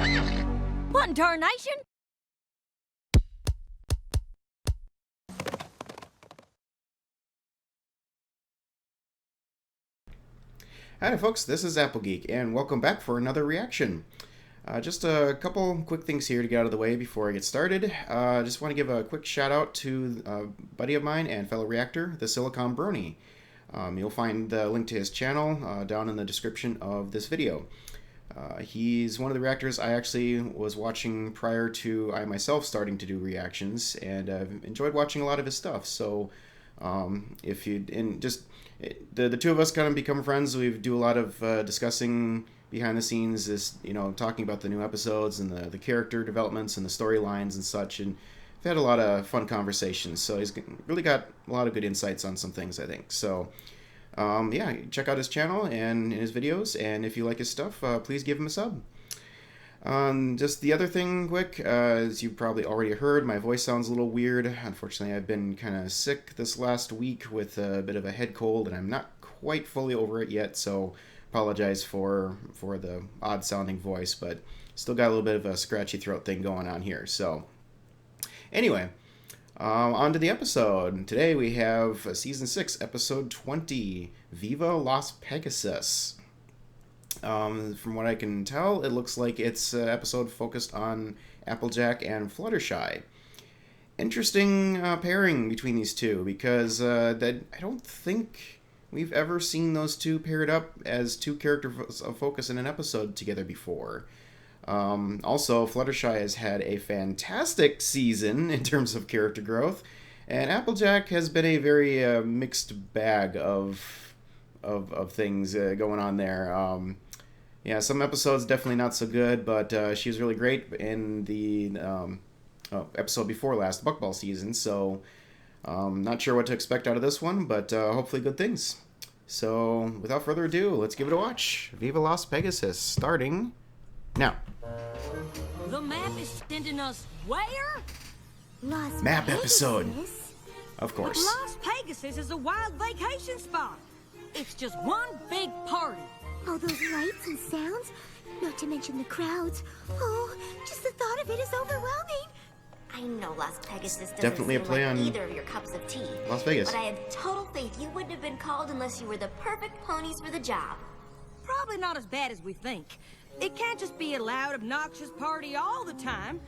What in tarnation? Hi folks, this is Applegeek, and welcome back for another reaction. Just a couple quick things here to get out of the way before I get started. Just want to give a quick shout out to a buddy of mine and fellow reactor, the Silicon Brony. You'll find the link to his channel down in the description of this video. He's one of the reactors I actually was watching prior to I myself starting to do reactions, and I've enjoyed watching a lot of his stuff. So if you the two of us kind of become friends. We do a lot of discussing behind the scenes, talking about the new episodes and the character developments and the storylines and such, and we've had a lot of fun conversations. So he's really got a lot of good insights on some things, I think. So yeah, check out his channel and his videos, and if you like his stuff, please give him a sub. Just the other thing quick, as you probably already heard, my voice sounds a little weird. Unfortunately, I've been kind of sick this last week with a bit of a head cold, and I'm not quite fully over it yet, so apologize for the odd sounding voice, but still got a little bit of a scratchy throat thing going on here. So anyway, on to the episode. Today we have Season 6, Episode 20, Viva, Las Pegasus. From what I can tell, it looks like it's an episode focused on Applejack and Fluttershy. Interesting pairing between these two, because I don't think we've ever seen those two paired up as two characters of focus in an episode together before. Also, Fluttershy has had a fantastic season in terms of character growth, and Applejack has been a very mixed bag of things going on there. Yeah, some episodes definitely not so good, but she was really great in the episode before last, Buckball season, so not sure what to expect out of this one, but hopefully good things. So, without further ado, let's give it a watch. Viva Las Pegasus, starting now. The map is sending us where? Las Map Pegasus? episode. Of But course. Las Pegasus is a wild vacation spot. It's just one big party. All those lights and sounds, not to mention the crowds. Oh, just the thought of it is overwhelming. I know Las Pegasus doesn't Definitely a seem play like on either of your cups of tea. Las Vegas. But I have total faith you wouldn't have been called unless you were the perfect ponies for the job. Probably not as bad as we think. It can't just be a loud, obnoxious party all the time.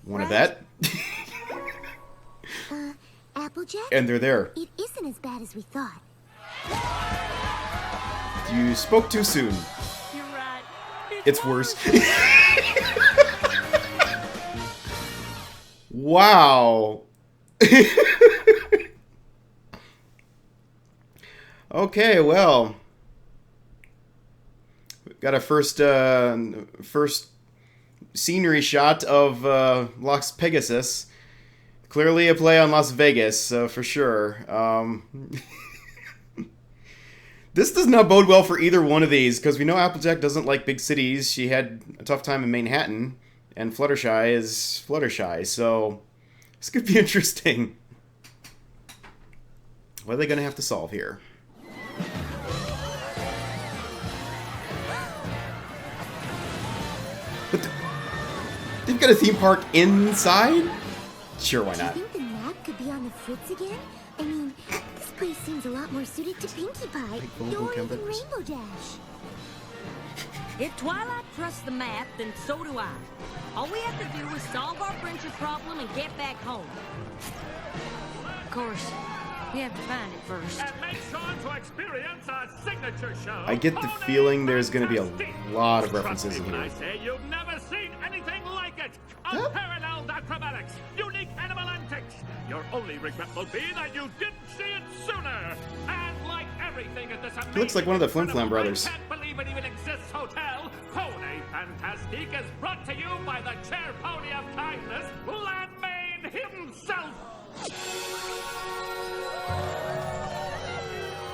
Want to Right? bet? Applejack? And they're there. It isn't as bad as we thought. You spoke too soon. You're right. It's worse. Wow. Okay, well, got a first scenery shot of Las Pegasus. Clearly a play on Las Vegas, for sure. This does not bode well for either one of these, because we know Applejack doesn't like big cities. She had a tough time in Manhattan, and Fluttershy is Fluttershy, so this could be interesting. What are they going to have to solve here? But they've got a theme park inside? Sure, why not? Do you think the map could be on the fritz again? I mean, this place seems a lot more suited to Pinkie Pie, Like Golden or even Campus. Rainbow Dash. If Twilight trusts the map, then so do I. All we have to do is solve our friendship problem and get back home. Of course, we have to find it first. And make sure to experience our signature show. I get the Pony feeling there's gonna be a Fantastic. lot of Trust references me in when here. I say you've never seen anything like it. Huh? Unparalleled acrobatics, unique animal antics. Your only regret will be that you didn't see it sooner. And like everything at this amazing, He looks like one of the Flim Flam incredible, brothers. I can't believe it even exists hotel. Pony Fantastique is brought to you by the chair pony of kindness, Landmaid himself.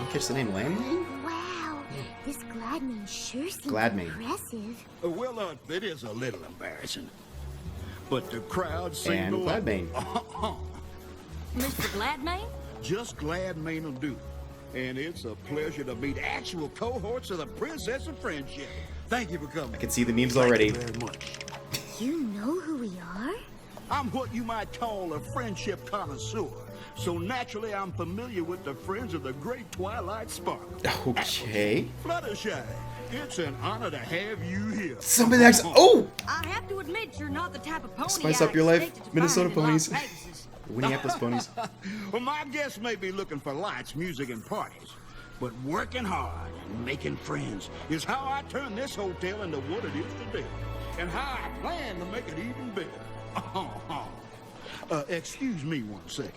You catch the name Landmaid? Wow, this Gladmane sure seems Gladmane. impressive. Well, it is a little embarrassing. But the crowd seemed And to like Gladmane. Mr. Gladmane? Just Gladmane will do. And it's a pleasure to meet actual cohorts of the Princess of Friendship. Thank you for coming. I can see the memes Thank already. you very much. You know who we are? I'm what you might call a friendship connoisseur. So naturally, I'm familiar with the friends of the great Twilight Sparkle. Okay. Fluttershy, it's an honor to have you here. Somebody that's... Oh! I have to admit, you're not the type of pony Spice I up your life, expected to Minnesota find in Las ponies. Pegasus. Minneapolis ponies. Well, my guests may be looking for lights, music, and parties. But working hard and making friends is how I turn this hotel into what it is today. And how I plan to make it even bigger. Excuse me one second.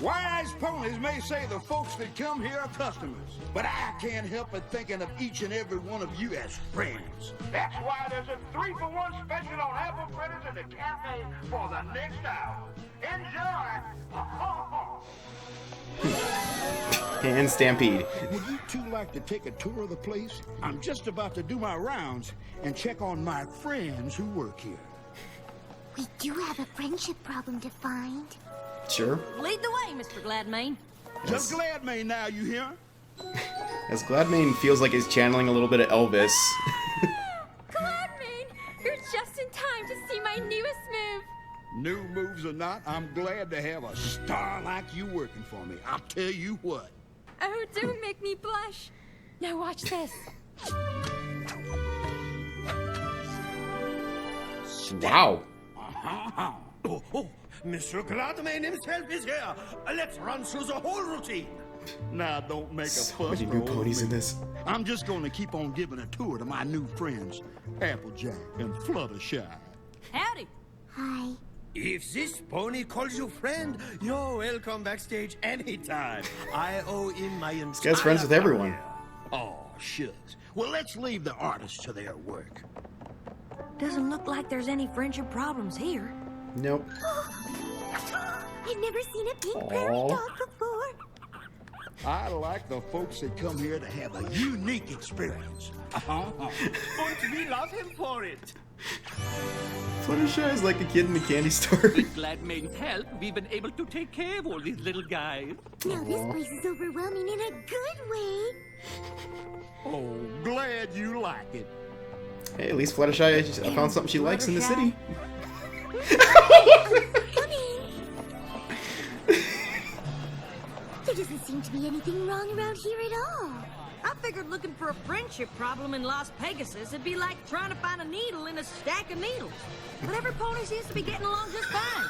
Wise ponies may say the folks that come here are customers, but I can't help but thinking of each and every one of you as friends. That's why there's a 3-for-1 special on apple fritters in the cafe for the next hour. Enjoy! And Stampede. Would you two like to take a tour of the place? I'm just about to do my rounds and check on my friends who work here. We do have a friendship problem to find. Sure. Lead the way, Mr. Gladmane. Just glad me now, you hear? As Gladmane feels like he's channeling a little bit of Elvis. Gladmane, you're just in time to see my newest move. New moves or not, I'm glad to have a star like you working for me. I'll tell you what. Oh, don't make me blush. Now watch this. Wow. Mr. Gladmane himself is here. Let's run through the whole routine. Now, don't make a So fuss. many new for old ponies in me. this. I'm just going to keep on giving a tour to my new friends, Applejack and Fluttershy. Howdy. Hi. If this pony calls you friend, you're welcome backstage anytime. I owe him my entire This guy's friends with everyone. career. Oh, shucks. Well, let's leave the artists to their work. Doesn't look like there's any friendship problems here. Nope. I've never seen a pink prairie Aw. dog before. I like the folks that come here to have a unique experience. And we love him for it. Fluttershy is like a kid in a candy store. With Gladmane's help, we've been able to take care of all these little guys. Now this place is overwhelming in a good way. Oh, glad you like it. Hey, at least Fluttershy found something she likes in the city. Come in. There doesn't seem to be anything wrong around here at all. I figured looking for a friendship problem in Las Pegasus would be like trying to find a needle in a stack of needles. But every pony seems to be getting along just fine.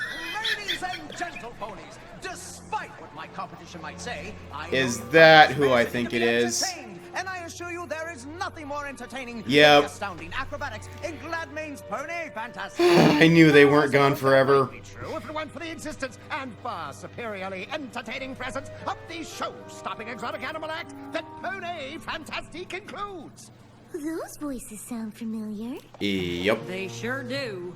Ladies and gentle ponies, despite what my competition might say, I Is know that you who I to think be it is? entertained, and I assure you there is nothing more entertaining Yep. than the astounding acrobatics in Gladmane's Pony Fantastic. I knew they weren't gone forever. Might be true if it weren't for the existence and far superiorly entertaining presence of the show-stopping exotic animal act that Pony Fantastic includes. Those voices sound familiar. Yep. They sure do.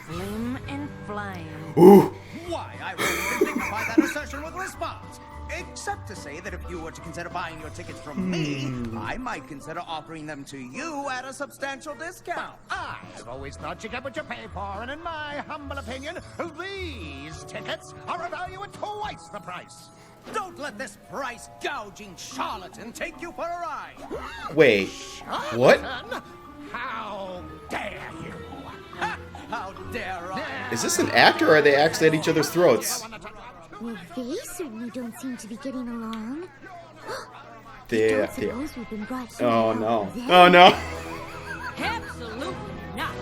Flim and Flame. Ooh. Why, I really dignify that assertion with a response. Except to say that if you were to consider buying your tickets from me, I might consider offering them to you at a substantial discount. I have always thought you get what you pay for, and in my humble opinion, these tickets are a value at twice the price. Don't let this price-gouging charlatan take you for a ride. Wait. What? Charlatan? How dare you? How dare I? Is this an act or are they actually at each other's throats? Well, they certainly don't seem to be getting along. Yeah. Don't suppose we've been brought here Oh to no. help them? Oh no. Absolutely not.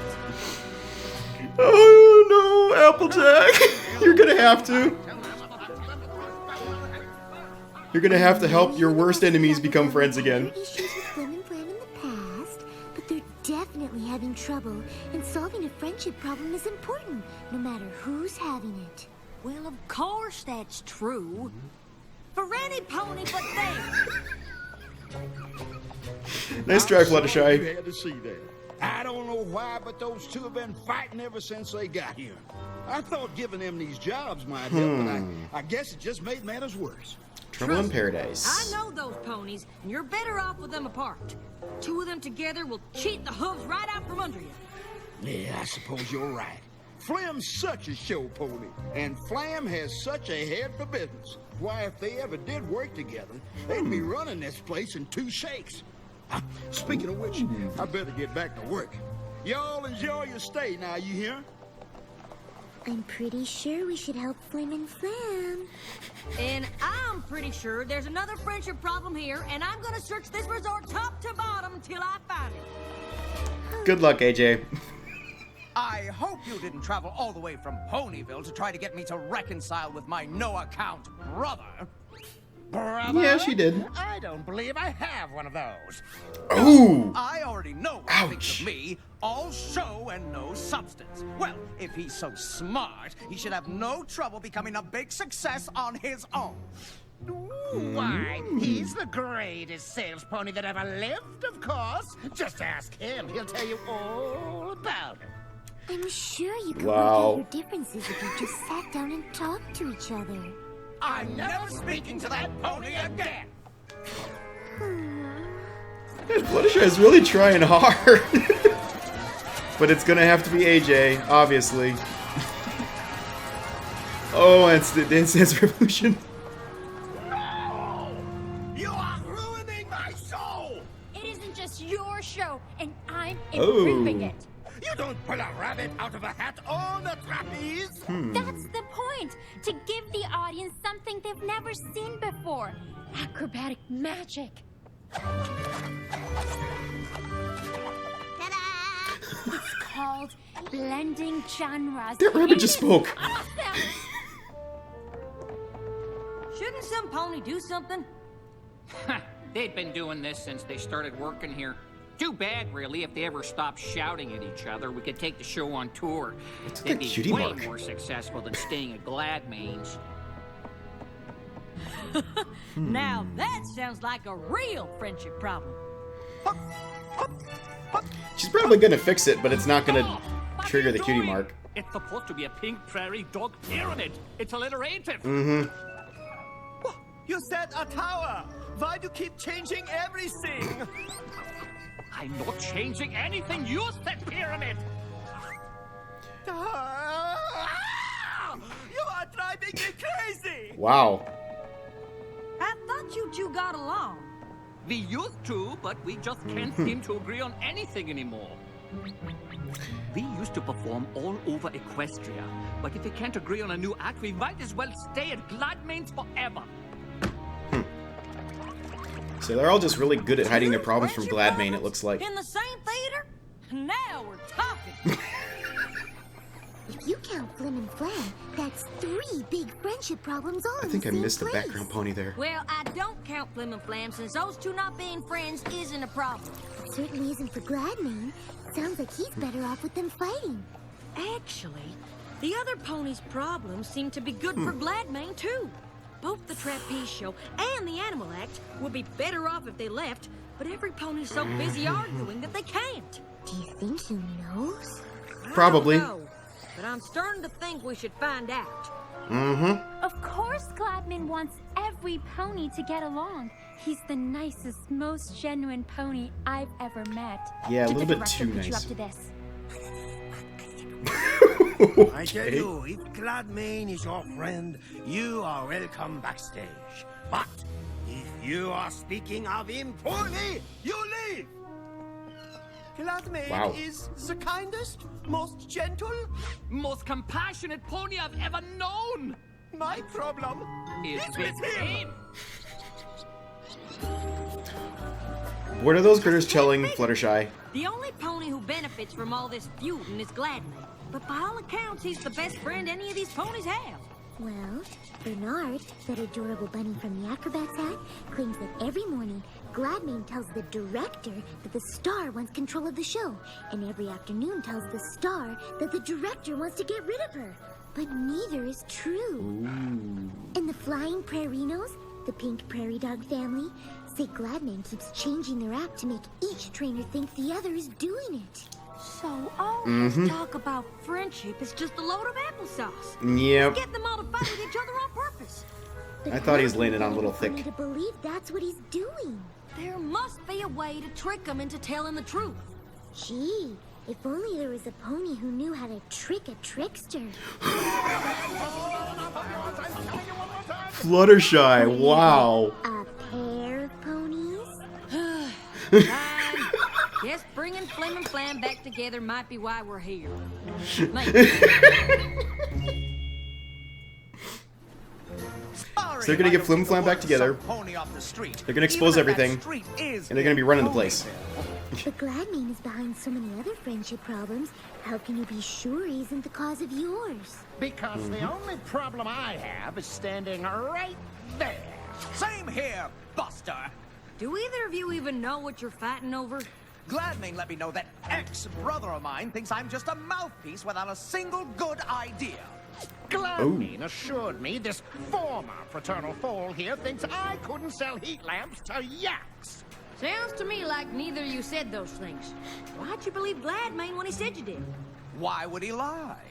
Oh no, Applejack. You're gonna have to. You're gonna have to help your worst enemies become friends again. Issues with Flim and Flam in the past, but they're definitely having trouble, and solving a friendship problem is important, no matter who's having it. Well, of course that's true. For any pony but them. Nice try, You Fluttershy. had to see that. I don't know why, but those two have been fighting ever since they got here. I thought giving them these jobs might help, but I guess it just made matters worse. Trouble in I Paradise. know those ponies, and you're better off with them apart. Two of them together will cheat the hooves right out from under you. Yeah, I suppose you're right. Flim's such a show pony, and Flam has such a head for business. Why, if they ever did work together, they'd be running this place in 2 shakes. Speaking of which, I better get back to work. Y'all enjoy your stay now, you hear? I'm pretty sure we should help Flim and Flam. And I'm pretty sure there's another friendship problem here, and I'm gonna search this resort top to bottom till I find it. Good luck, AJ. I hope you didn't travel all the way from Ponyville to try to get me to reconcile with my no-account brother. Brother? Yeah, she did. I don't believe I have one of those. Ooh! I already know what he thinks of me. All show and no substance. Well, if he's so smart, he should have no trouble becoming a big success on his own. Why, he's the greatest sales pony that ever lived, of course. Just ask him. He'll tell you all about it. I'm sure you could Wow. work out your differences if you just sat down and talked to each other. I'm never speaking to that pony again. Fluttershy is really trying hard. But it's gonna have to be AJ, obviously. Oh, it's the Dance Dance Revolution. No! You are ruining my soul! It isn't just your show, and I'm Oh. improving it. You don't pull a rabbit out of a hat on the trapeze! That's the point, to give the audience something they've never seen before. Acrobatic magic. It's called blending genres. That rabbit just It's spoke. Awesome. Shouldn't some pony do something? They've been doing this since they started working here. Too bad, really, if they ever stopped shouting at each other. We could take the show on tour. What's They'd that be cutie way mark? more successful than staying at Gladmane's. Now that sounds like a real friendship problem. She's probably gonna fix it, but it's not gonna What trigger are the you cutie doing? mark. It's supposed to be a pink prairie dog pyramid. It's alliterative. Mm-hmm. You said a tower. Why do you keep changing everything? I'm not changing anything. You said pyramid. You are driving me crazy. Wow. I thought you two got along. We used to, but we just can't seem to agree on anything anymore. We used to perform all over Equestria, but if we can't agree on a new act, we might as well stay at Gladmane's forever. So they're all just really good at hiding their problems from Gladmane, it looks like. In the same theater? Now we're talking. If you count Flim and Flam, that's 3 big friendship problems all I in think the I same missed the place. background pony there. Well, I don't count Flim and Flam since those two not being friends isn't a problem. It certainly isn't for Gladmane. Sounds like he's better off with them fighting. Actually, the other ponies' problems seem to be good for Gladmane, too. Both the trapeze show and the animal act would be better off if they left, but every pony's so busy arguing that they can't. Do you think he knows? Probably. I don't know, but I'm starting to think we should find out. Mm-hmm. Of course Gladman wants every pony to get along. He's the nicest, most genuine pony I've ever met. Yeah, a Did little the bit director too put you nice. up to this? I tell you, if Gladmane is your friend, you are welcome backstage. But if you are speaking of him poorly, you leave. Gladmane Wow. is the kindest, most gentle. Most compassionate pony I've ever known. My problem Is is with with him. him. What are those critters telling Fluttershy? The only pony who benefits from all this feuding is Gladmane. But by all accounts, he's the best friend any of these ponies have. Well, Bernard, that adorable bunny from the Acrobat's hat, claims that every morning, Gladmane tells the director that the star wants control of the show, and every afternoon tells the star that the director wants to get rid of her. But neither is true. And the Flying Prairinos, the pink prairie dog family, say Gladmane keeps changing their act to make each trainer think the other is doing it. So all this talk about friendship is just a load of applesauce. Yep. Get them all to fight with each other on purpose. But I thought he was Gladmane laying it on a little wanted thick. me to believe that's what he's doing. There must be a way to trick them into telling the truth. Gee, if only there was a pony who knew how to trick a trickster. Fluttershy, wow. A pair of ponies? Fine. Guess bringing Flim and Flam back together might be why we're here. So they're gonna get Flim and Flam back together. They're gonna expose everything, and they're gonna be running the place. But Gladmane is behind so many other friendship problems. How can you be sure he isn't the cause of yours? Because the only problem I have is standing right there. Same here, Buster. Do either of you even know what you're fighting over? Gladmane let me know that ex-brother of mine thinks I'm just a mouthpiece without a single good idea. Gladmane assured me this former fraternal foal here thinks I couldn't sell heat lamps to yaks. Sounds to me like neither of you said those things. Why'd you believe Gladmane when he said you did? Why would he lie?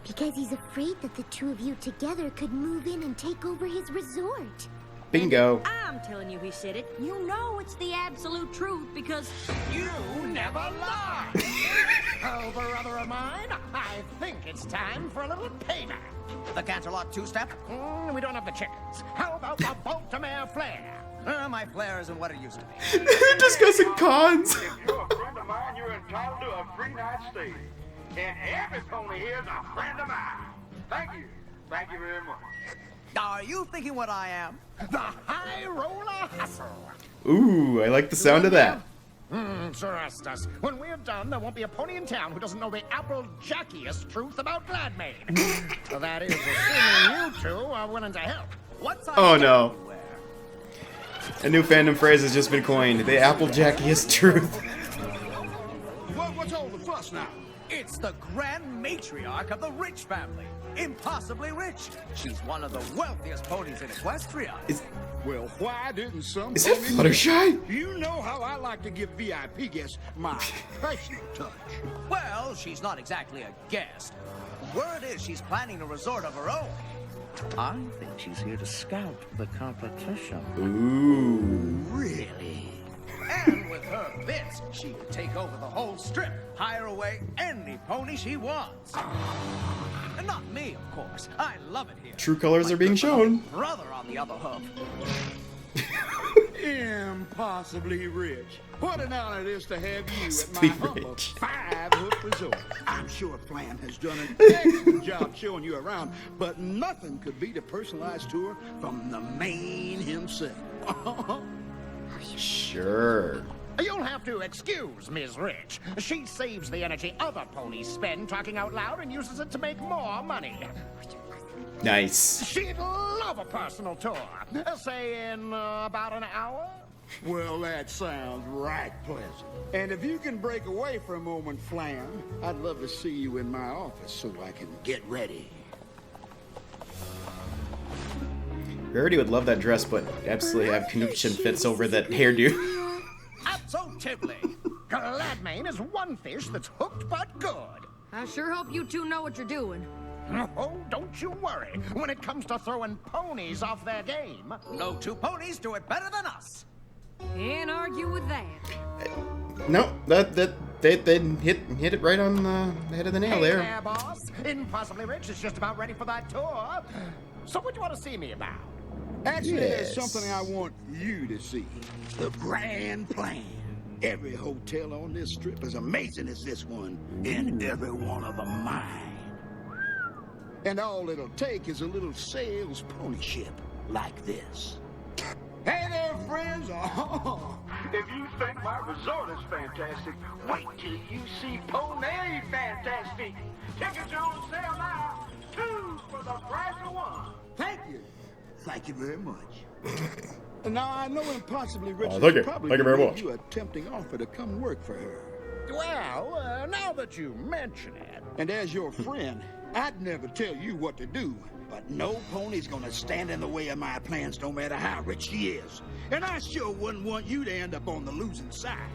Because he's afraid that the two of you together could move in and take over his resort. Bingo. I'm telling you he said it. You know it's the absolute truth because... You never lie! Oh, brother of mine, I think it's time for a little payback. The Canterlot two-step? We don't have the chickens. How about the Baltimore flare? My flare isn't what it used to be. They're discussing cons. If you're a friend of mine, you're entitled to a free night stay. And every pony here is a friend of mine. Thank you. Thank you very much. Are you thinking what I am? The high roller hustle. Ooh, I like the sound of that. Trust us. When we're done, there won't be a pony in town who doesn't know the apple-jackiest truth about Gladmane. That is, assuming you two are willing to help. Oh no. A new fandom phrase has just been coined. The Applejackiest truth. What's all the fuss now? It's the grand matriarch of the rich family. Impossibly rich. She's one of the wealthiest ponies in Equestria. Well, why didn't some... Is that Fluttershy? You know how I like to give VIP guests my personal touch. Well, she's not exactly a guest. Word is she's planning a resort of her own. I think she's here to scout the competition. Ooh. Really? And with her bits, she could take over the whole strip, hire away any pony she wants. And not me, of course. I love it here. True colors are being shown. Brother on the other hoof. Impossibly rich. What an honor it is to have you at my humble five-hoof resort. I'm sure Flam has done an excellent job showing you around, but nothing could beat a personalized tour from the man himself. Sure. You'll have to excuse Ms. Rich. She saves the energy other ponies spend talking out loud and uses it to make more money. Nice. She'd love a personal tour. Say in about an hour? Well, that sounds right pleasant. And if you can break away for a moment, Flam, I'd love to see you in my office so I can get ready. Rarity would love that dress, but absolutely have conniption fits over that hairdo. Absolutely. Gladmane is one fish that's hooked but good. I sure hope you two know what you're doing. Oh, don't you worry. When it comes to throwing ponies off their game, no two ponies do it better than us. Can't argue with that. No, they hit it right on the head of the nail hey there. Boss. Impossibly Rich is just about ready for that tour. So what do you want to see me about? Actually, there's something I want you to see. The grand plan. Every hotel on this strip is amazing as this one, and every one of them mine. And all it'll take is a little sales pony ship like this. Hey there, friends! Oh, if you think my resort is fantastic, wait till you see Pony Fantastic. Tickets are on sale now. 2 for the price of 1. Thank you. Thank you very much. Now, I know Impossibly Rich is probably going to you a tempting offer to come work for her. Well, now that you mention it. And as your friend, I'd never tell you what to do, but no pony's gonna stand in the way of my plans no matter how rich she is. And I sure wouldn't want you to end up on the losing side.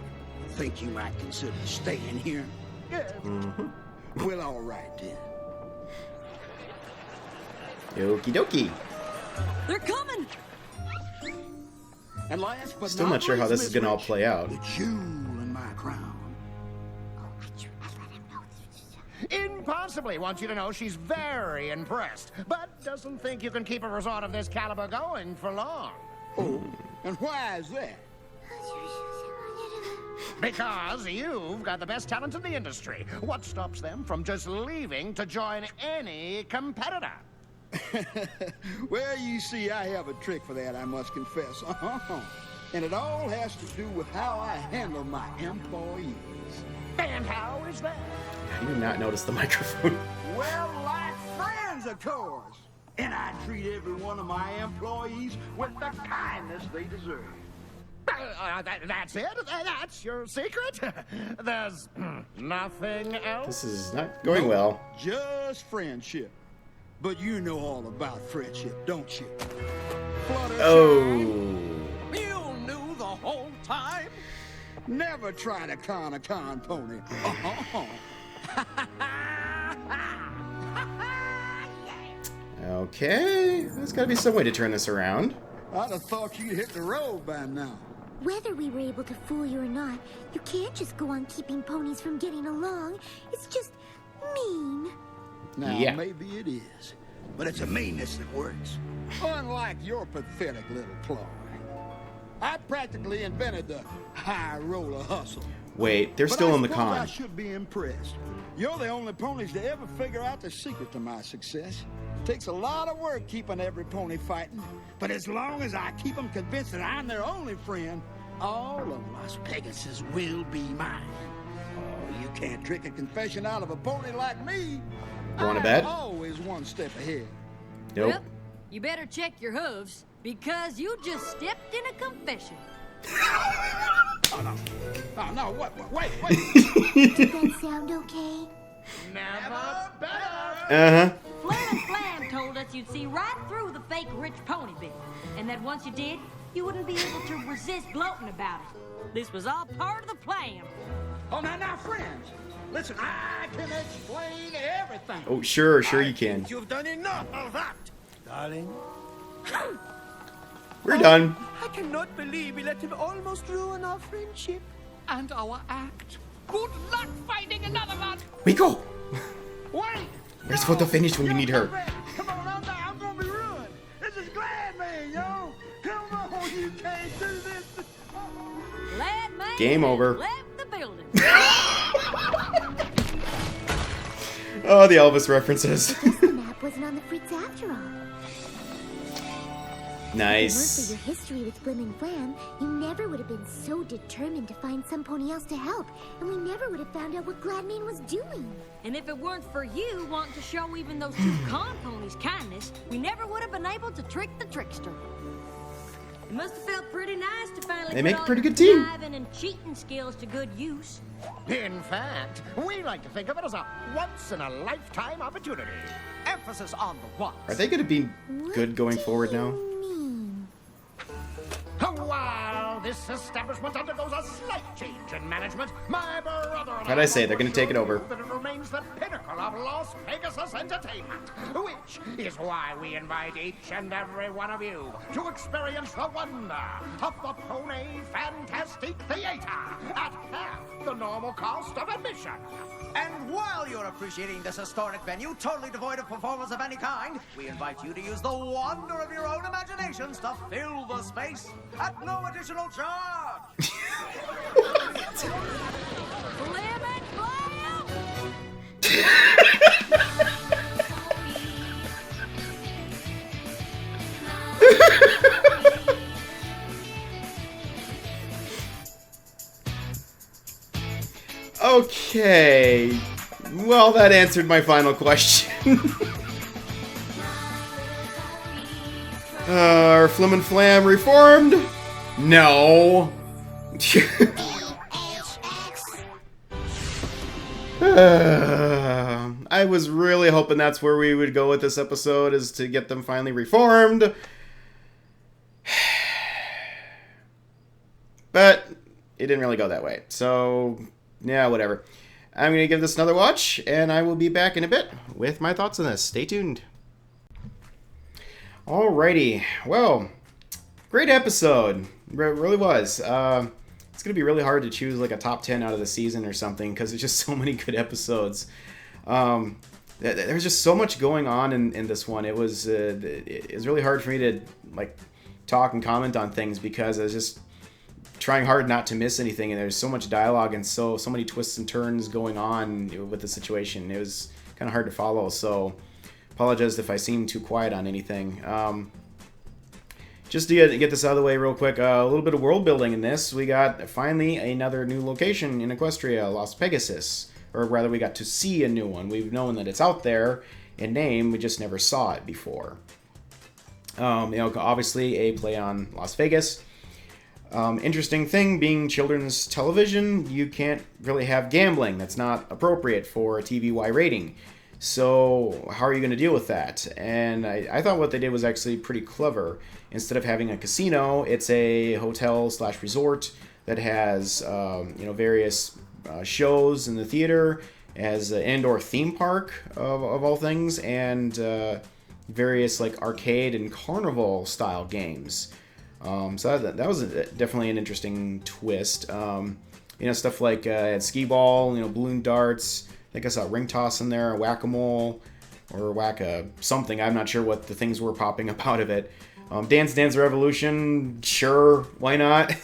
Think you might consider staying here? Yeah. Well, all right then. Okie dokie. They're coming! And last but Still not sure how this is gonna all play out. The jewel in my crown. Impossibly wants you to know she's very impressed, but doesn't think you can keep a resort of this caliber going for long. Oh, and why is that? Because you've got the best talent in the industry. What stops them from just leaving to join any competitor? Well, you see, I have a trick for that, I must confess. And it all has to do with how I handle my employees. And how is that? I did not notice the microphone. Well, like friends, of course. And I treat every one of my employees with the kindness they deserve. That's it? That's your secret? There's nothing else? This is not going well. Just friendship. But you know all about friendship, don't you? Oh. You knew the whole time? Never try to con a con pony. Okay, there's got to be some way to turn this around. I'd have thought you'd hit the road by now. Whether we were able to fool you or not, you can't just go on keeping ponies from getting along. It's just mean. Now, Yeah. maybe it is, but it's a meanness that works. Unlike your pathetic little ploy. I practically invented the high roller hustle. Wait, they're But still I in the suppose I con. should be impressed. You're the only ponies to ever figure out the secret to my success. Takes a lot of work keeping every pony fighting, but as long as I keep them convinced that I'm their only friend, all of Las Pegasus will be mine. Oh, you can't trick a confession out of a pony like me. Want to I'm bet? always one step ahead. Nope. Well, you better check your hooves, because you just stepped in a confession. Oh, no, wait. Did that sound okay? Never better! Uh-huh. Flam and Flam told us you'd see right through the fake rich pony bit, and that once you did, you wouldn't be able to resist gloating about it. This was all part of the plan. Oh, now, friends. Listen, I can explain everything. Oh, sure you can. You've done enough of that, darling. We're done. I cannot believe we let him almost ruin our friendship. And our act. Good luck finding another one. We go. Wait! Where's photo finish when you need her? Come on, I'm gonna be ruined. This is Glad Man, yo. Come on, you can't do this. Glad man Game over. left the building. Oh, the Elvis references. The map wasn't on the Fritz after all. If it weren't Nice. for your history with Flim and Flam, you never would have been so determined to find some pony else to help, and we never would have found out what Gladmane was doing. And if it weren't for you wanting to show even those two con ponies kindness, we never would have been able to trick the trickster. It must have felt pretty nice to finally They put make a all pretty your good team. conniving and cheating skills to good use. In fact, we like to think of it as a once-in-a-lifetime opportunity. Emphasis on the once. Are they going to be good going forward now? Mean. While this establishment undergoes a slight change in management, my brother and What'd I say? They're gonna take it over. That it remains the pinnacle of Las Pegasus entertainment, which is why we invite each and every one of you to experience the wonder of the Pony Fantastic Theater at half the normal cost of admission. And while you're appreciating this historic venue, totally devoid of performance of any kind, we invite you to use the wonder of your own imaginations to fill the space at no additional charge. Flim and Flam! Okay. Well, that answered my final question. Are Flim and Flam reformed? No. I was really hoping that's where we would go with this episode, is to get them finally reformed. But it didn't really go that way. So, yeah, whatever. I'm going to give this another watch, and I will be back in a bit with my thoughts on this. Stay tuned. Alrighty. Well, great episode. It really was. It's going to be really hard to choose like a top 10 out of the season or something, because there's just so many good episodes. There was just so much going on in this one. It was really hard for me to like talk and comment on things, because I was just trying hard not to miss anything, and there's so much dialogue and so many twists and turns going on with the situation. It was kind of hard to follow, so apologize if I seem too quiet on anything. Just to get this out of the way real quick, a little bit of world building in this. We got finally another new location in Equestria, Las Pegasus. Or rather, we got to see a new one. We've known that it's out there in name, we just never saw it before. Obviously a play on Las Vegas. Interesting thing, being children's television, you can't really have gambling. That's not appropriate for a TVY rating. So how are you going to deal with that? And I thought what they did was actually pretty clever. Instead of having a casino, it's a hotel/resort that has various shows in the theater, as an indoor theme park of all things, and various like arcade and carnival style games. So that was definitely an interesting twist. Stuff like skee ball, balloon darts. I think I saw ring toss in there, whack-a-mole, or whack-a-something. I'm not sure what the things were popping up out of it. Dance Dance Revolution, sure, why not?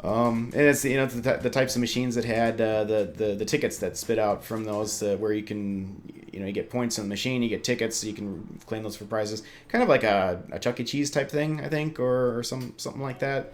And it's the types of machines that had the tickets that spit out from those, where you can you get points on the machine, you get tickets, so you can claim those for prizes. Kind of like a Chuck E. Cheese type thing, I think, or something like that.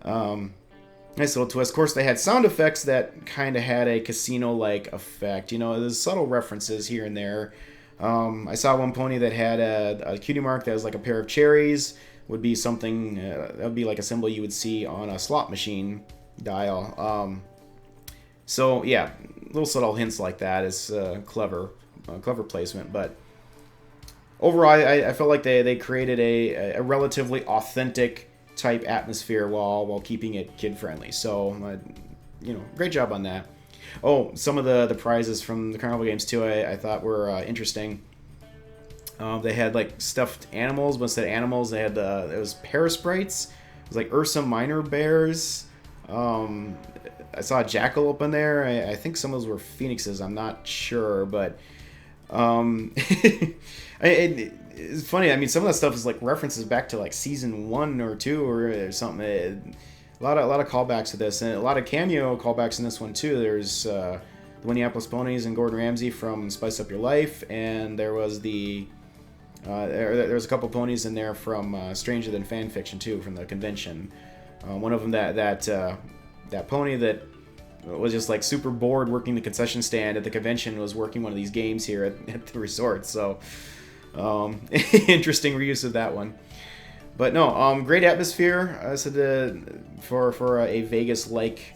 Nice little twist. Of course, they had sound effects that kind of had a casino-like effect. There's subtle references here and there. I saw one pony that had a cutie mark that was like a pair of cherries. Would be something, that would be like a symbol you would see on a slot machine dial. So yeah, little subtle hints like that is clever placement. But overall, I felt like they created a relatively authentic type atmosphere while keeping it kid friendly. So great job on that. Oh, some of the prizes from the carnival games too, I thought were interesting. They had like stuffed animals, but instead of animals, they had it was parasprites. It was like Ursa Minor bears. I saw a jackal up in there. I think some of those were phoenixes. I'm not sure, but it's funny. I mean, some of that stuff is like references back to like season 1 or 2 or something. A lot of callbacks to this, and a lot of cameo callbacks in this one too. There's the Minneapolis Ponies and Gordon Ramsay from Spice Up Your Life, and there was there was a couple ponies in there from Stranger Than Fan Fiction too, from the convention. One of them that pony that was just like super bored working the concession stand at the convention was working one of these games here at the resort. So interesting reuse of that one. But no, great atmosphere. I said for a Vegas-like,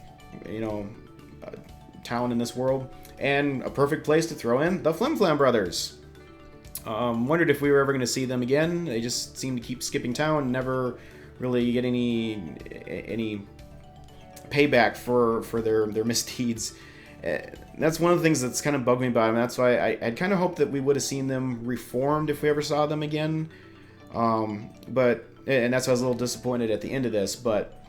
town in this world, and a perfect place to throw in the Flim Flam Brothers. Wondered if we were ever going to see them again. They just seem to keep skipping town, never really get any payback for their misdeeds. That's one of the things that's kind of bugged me about them. That's why I'd kind of hoped that we would have seen them reformed if we ever saw them again. And that's why I was a little disappointed at the end of this. But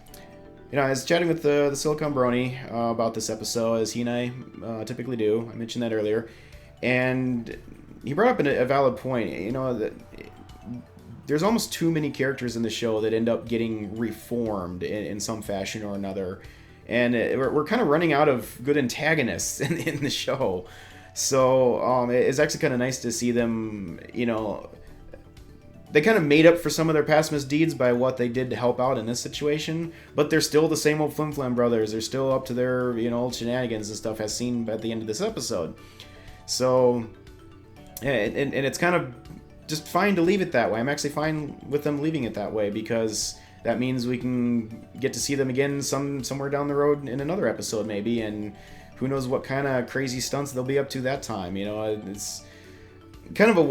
I was chatting with the Silicon Brony about this episode, as he and I typically do. I mentioned that earlier, and he brought up a valid point. That there's almost too many characters in the show that end up getting reformed in some fashion or another, and we're kind of running out of good antagonists in the show. So it's actually kind of nice to see them. They kind of made up for some of their past misdeeds by what they did to help out in this situation, but they're still the same old Flim Flam Brothers. They're still up to their old shenanigans and stuff, as seen at the end of this episode. So, yeah, and it's kind of just fine to leave it that way. I'm actually fine with them leaving it that way, because that means we can get to see them again somewhere down the road in another episode maybe, and who knows what kind of crazy stunts they'll be up to that time. It's kind of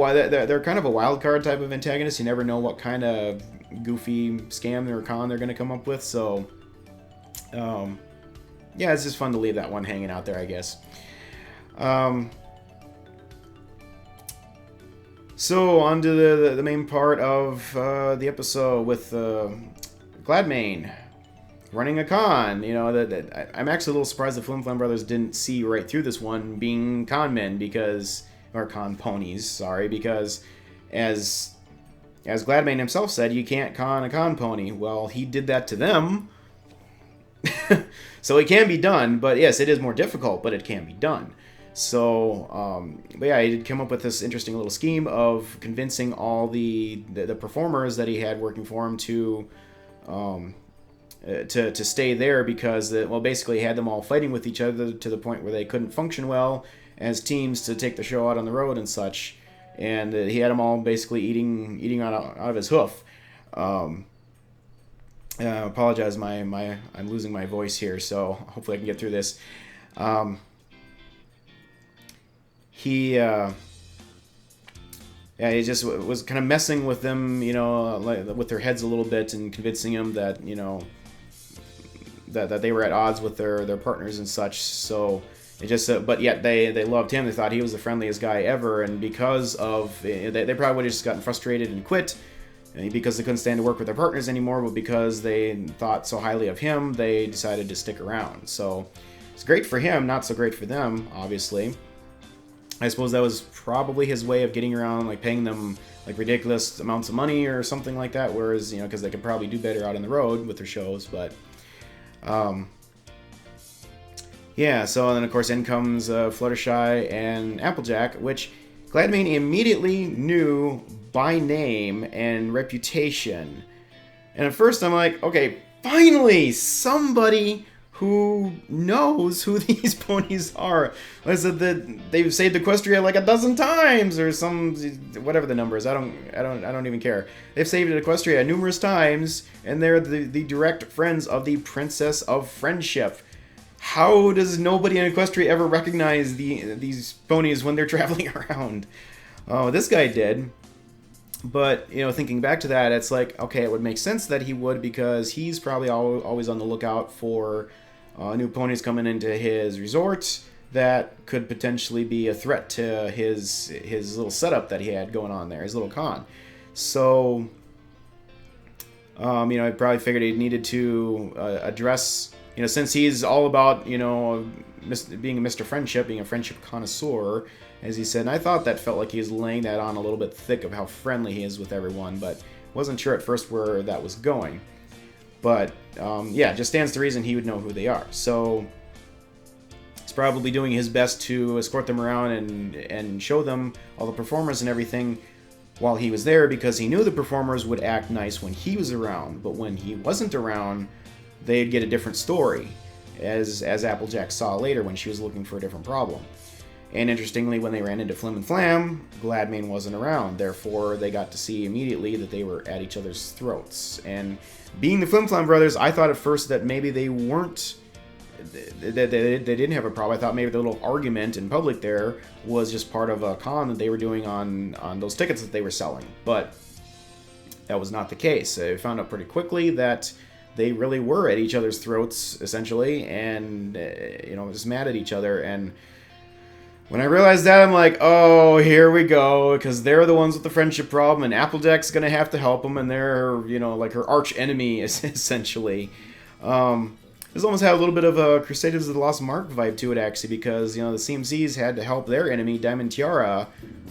they're kind of a wild card type of antagonist. You never know what kind of goofy scam or con they're going to come up with. So, yeah, it's just fun to leave that one hanging out there, I guess. So on to the main part of the episode with Gladmane running a con. I'm actually a little surprised the Flim Flam Brothers didn't see right through this one being con men, or con ponies, sorry, because as Gladmane himself said, you can't con a con pony. Well, he did that to them So it can be done, but yes, it is more difficult, but it can be done. So, but yeah, he did come up with this interesting little scheme of convincing all the performers that he had working for him to stay there because, well, basically he had them all fighting with each other to the point where they couldn't function well as teams to take the show out on the road and such. And he had them all basically eating out of his hoof. I apologize, I'm losing my voice here, so hopefully I can get through this. He just was kind of messing with them, you know, like, with their heads a little bit and convincing them that, you know, that they were at odds with their partners and such. So it just, but yet they loved him. They thought he was the friendliest guy ever, and because of they probably would have just gotten frustrated and quit. Because they couldn't stand to work with their partners anymore, but because they thought so highly of him, they decided to stick around. So it's great for him, not so great for them, obviously. I suppose that was probably his way of getting around, like paying them like ridiculous amounts of money or something like that. Whereas, you know, because they could probably do better out on the road with their shows. But yeah. So then of course in comes Fluttershy and Applejack, which Gladmane immediately knew by name and reputation. And at first I'm like, okay, finally somebody who knows who these ponies are. I said that they've saved Equestria like a dozen times or some, whatever the number is. I don't even care. They've saved Equestria numerous times, and they're the direct friends of the Princess of Friendship. How does nobody in Equestria ever recognize these ponies when they're traveling around? Oh, this guy did. But, you know, thinking back to that, it's like, okay, it would make sense that he would, because he's probably always on the lookout for new ponies coming into his resort that could potentially be a threat to his little setup that he had going on there, his little con. So, you know, I probably figured he needed to address, you know, since he's all about, you know, being a Mr. Friendship, being a friendship connoisseur, as he said. And I thought that felt like he was laying that on a little bit thick of how friendly he is with everyone, but wasn't sure at first where that was going. But, yeah, just stands to reason he would know who they are. So, he's probably doing his best to escort them around and show them all the performers and everything while he was there, because he knew the performers would act nice when he was around, but when he wasn't around, they'd get a different story, as Applejack saw later when she was looking for a different problem. And interestingly, when they ran into Flim and Flam, Gladmane wasn't around. Therefore, they got to see immediately that they were at each other's throats. And being the Flim Flam brothers, I thought at first that maybe they weren't, that they didn't have a problem. I thought maybe the little argument in public there was just part of a con that they were doing on those tickets that they were selling. But that was not the case. I found out pretty quickly that they really were at each other's throats, essentially, and, you know, just mad at each other. And when I realized that, I'm like, oh, here we go, because they're the ones with the friendship problem, and Applejack's going to have to help them, and they're, you know, like her arch enemy, essentially. This almost had a little bit of a Crusaders of the Lost Mark vibe to it, actually, because, you know, the CMCs had to help their enemy, Diamond Tiara,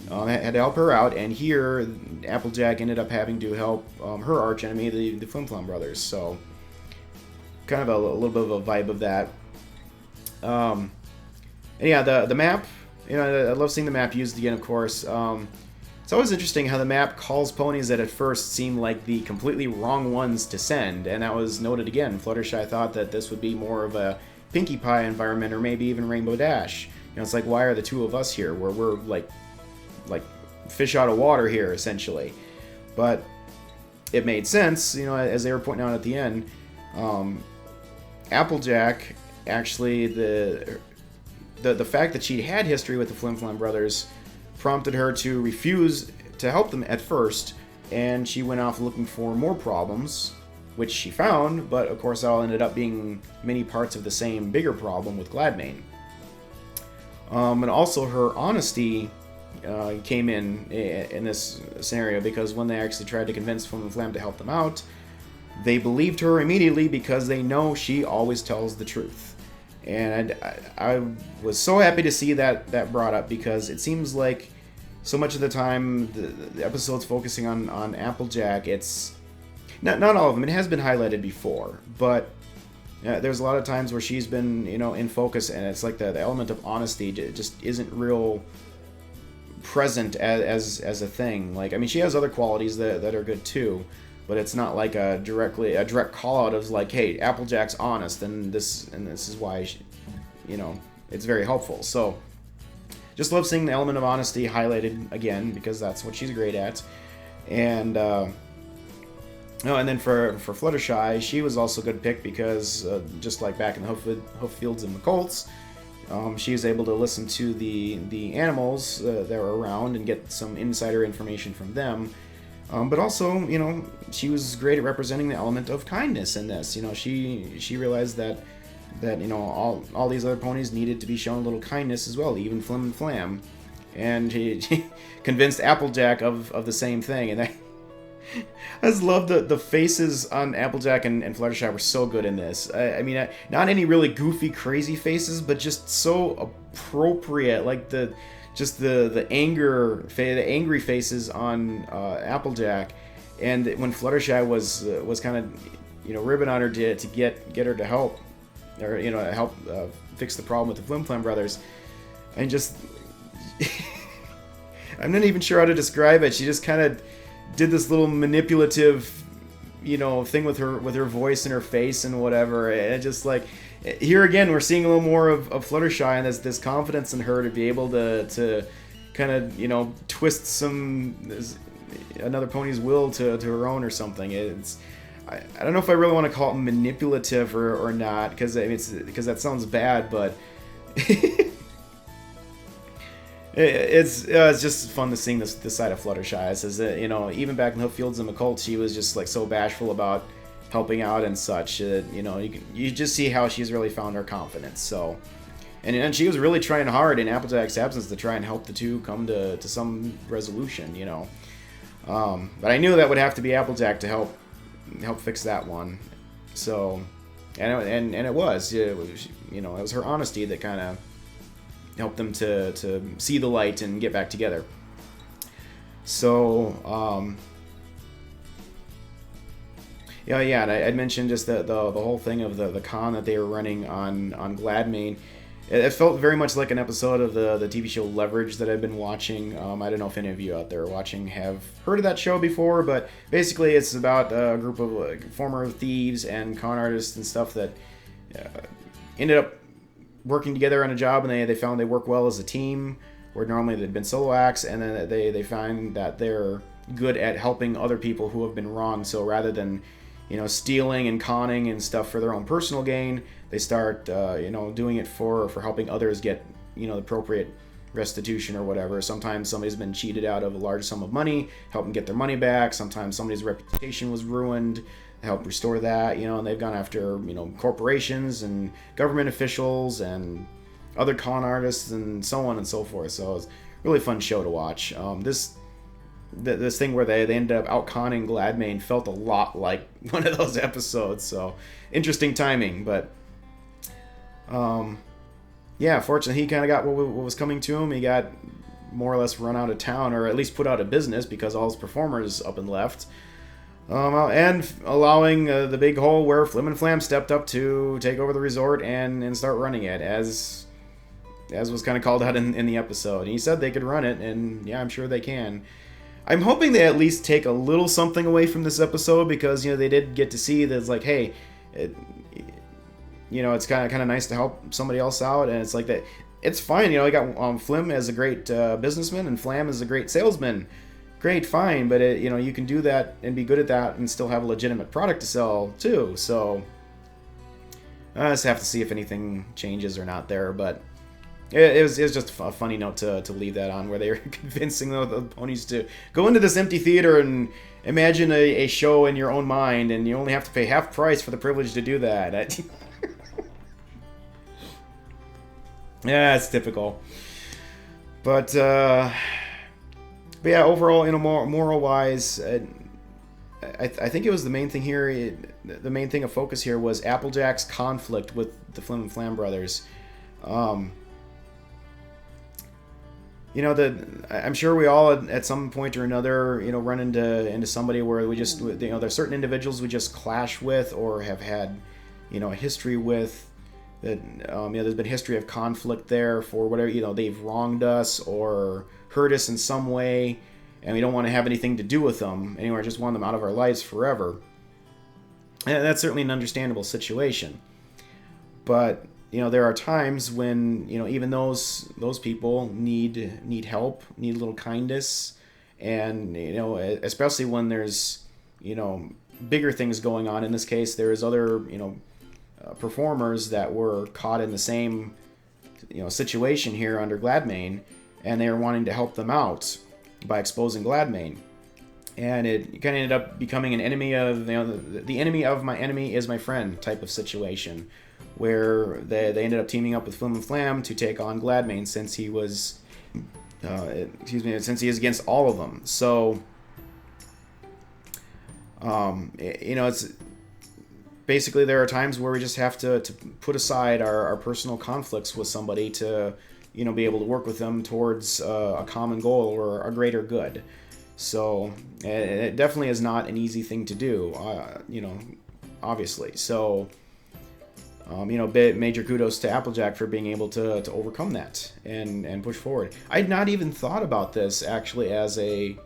had to help her out, and here, Applejack ended up having to help her arch enemy, the Flim Flam brothers, so kind of a little bit of a vibe of that. And yeah, the map, you know, I love seeing the map used again, of course. It's always interesting how the map calls ponies that at first seem like the completely wrong ones to send, and that was noted again. Fluttershy thought that this would be more of a Pinkie Pie environment, or maybe even Rainbow Dash. You know, it's like, why are the two of us here, where we're like fish out of water here, essentially. But it made sense, you know, as they were pointing out at the end. Applejack, actually, the fact that she'd had history with the Flim Flam brothers prompted her to refuse to help them at first, and she went off looking for more problems, which she found, but of course all ended up being many parts of the same bigger problem with Gladmane. And also her honesty came in this scenario, because when they actually tried to convince Flim and Flam to help them out, they believed her immediately because they know she always tells the truth. And I was so happy to see that brought up, because it seems like so much of the time the episode's focusing on Applejack. It's not all of them. It has been highlighted before, but there's a lot of times where she's been, in focus, and it's like the element of honesty just isn't real present as a thing. Like, I mean, she has other qualities that are good too, but it's not like a direct call out of like, hey, Applejack's honest, and this is why it's very helpful. So just love seeing the element of honesty highlighted again, because that's what she's great at. And and then for Fluttershy, she was also a good pick because just like back in the Hooffields and the Colts, she was able to listen to the animals that were around and get some insider information from them. But also, she was great at representing the element of kindness in this. She realized that all these other ponies needed to be shown a little kindness as well, even Flim and Flam. And she convinced Applejack of the same thing. And I just love the faces on Applejack and Fluttershy were so good in this. I mean, not any really goofy, crazy faces, but just so appropriate. Like the angry faces on Applejack, and when Fluttershy was kind of ribbing on her to get her to help, or help fix the problem with the Flim Flam brothers, and just I'm not even sure how to describe it. She just kind of did this little manipulative, thing with her voice and her face and whatever. And just like here again, we're seeing a little more of Fluttershy, and this confidence in her to be able to kind of twist another pony's will to her own or something. I don't know if I really want to call it manipulative or not, because because that sounds bad, but it's just fun to sing this side of Fluttershy. It says that even back in Hooffields and the Colts, she was just like so bashful about helping out and such. You just see how she's really found her confidence. So, and she was really trying hard in Applejack's absence to try and help the two come to some resolution. But I knew that would have to be Applejack to help fix that one. So, and it was it was her honesty that kind of helped them to see the light and get back together. So, and I'd mentioned just the whole thing of the con that they were running on Gladmane. It felt very much like an episode of the TV show Leverage that I've been watching. I don't know if any of you out there watching have heard of that show before, but basically it's about a group of former thieves and con artists and stuff that ended up working together on a job, and they found they work well as a team, where normally they'd been solo acts, and then they find that they're good at helping other people who have been wronged. So rather than stealing and conning and stuff for their own personal gain, they start doing it for helping others get the appropriate restitution or whatever. Sometimes somebody's been cheated out of a large sum of money, help them get their money back. Sometimes somebody's reputation was ruined, help restore that, and they've gone after, corporations and government officials and other con artists and so on and so forth. So it's a really fun show to watch. This thing where they ended up out-conning Gladmane felt a lot like one of those episodes. So interesting timing, but fortunately he kind of got what was coming to him. He got more or less run out of town, or at least put out of business, because all his performers up and left. And allowing the big hole where Flim and Flam stepped up to take over the resort and start running it, as was kind of called out in the episode. And he said they could run it, and yeah, I'm sure they can. I'm hoping they at least take a little something away from this episode, because they did get to see that it's like, hey, it's kind of nice to help somebody else out, and it's like that. It's fine, you got Flim as a great businessman and Flam as a great salesman. Great, fine, but you can do that and be good at that and still have a legitimate product to sell too. So I just have to see if anything changes or not there. But it was just a funny note to leave that on, where they were convincing the ponies to go into this empty theater and imagine a show in your own mind, and you only have to pay half price for the privilege to do that. Yeah, it's typical. But yeah, overall, moral-wise, I think it was the main thing here. The main thing of focus here was Applejack's conflict with the Flim and Flam brothers. I'm sure we all at some point or another, run into somebody where we just, there's certain individuals we just clash with, or have had, a history with that. There's been history of conflict there for whatever, they've wronged us or hurt us in some way, and we don't want to have anything to do with them anymore. Just want them out of our lives forever. And that's certainly an understandable situation. But there are times when even those people need help, need a little kindness, and especially when there's bigger things going on. In this case, there's other performers that were caught in the same situation here under Gladmane, and they were wanting to help them out by exposing Gladmane. And it kind of ended up becoming an enemy of the enemy of my enemy is my friend type of situation, where they ended up teaming up with Flim and Flam to take on Gladmane, since he was since he is against all of them. So it's basically, there are times where we just have to put aside our personal conflicts with somebody to be able to work with them towards a common goal or a greater good. So it definitely is not an easy thing to do, obviously. So, major kudos to Applejack for being able to overcome that and push forward. I'd not even thought about this, actually, as a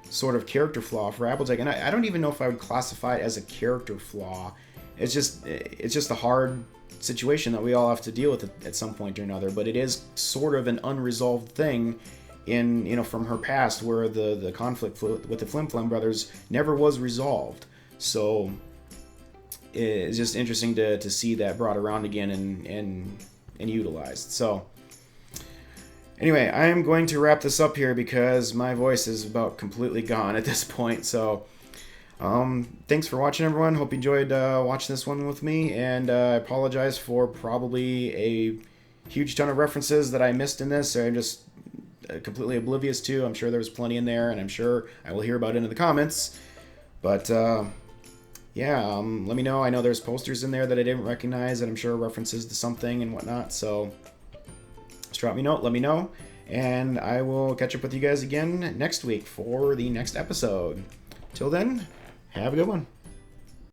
sort of character flaw for Applejack. And I don't even know if I would classify it as a character flaw. It's just a hard situation that we all have to deal with at some point or another. But it is sort of an unresolved thing from her past, where the conflict with the Flim Flam brothers never was resolved. So it's just interesting to see that brought around again and utilized. So anyway, I am going to wrap this up here because my voice is about completely gone at this point. So thanks for watching, everyone. Hope you enjoyed watching this one with me, and I apologize for probably a huge ton of references that I missed in this, or I'm just completely oblivious to. I'm sure there's plenty in there, and I'm sure I will hear about it in the comments. But let me know. I know there's posters in there that I didn't recognize, and I'm sure references to something and whatnot. So just drop me a note, let me know, and I will catch up with you guys again next week for the next episode. Till then, have a good one.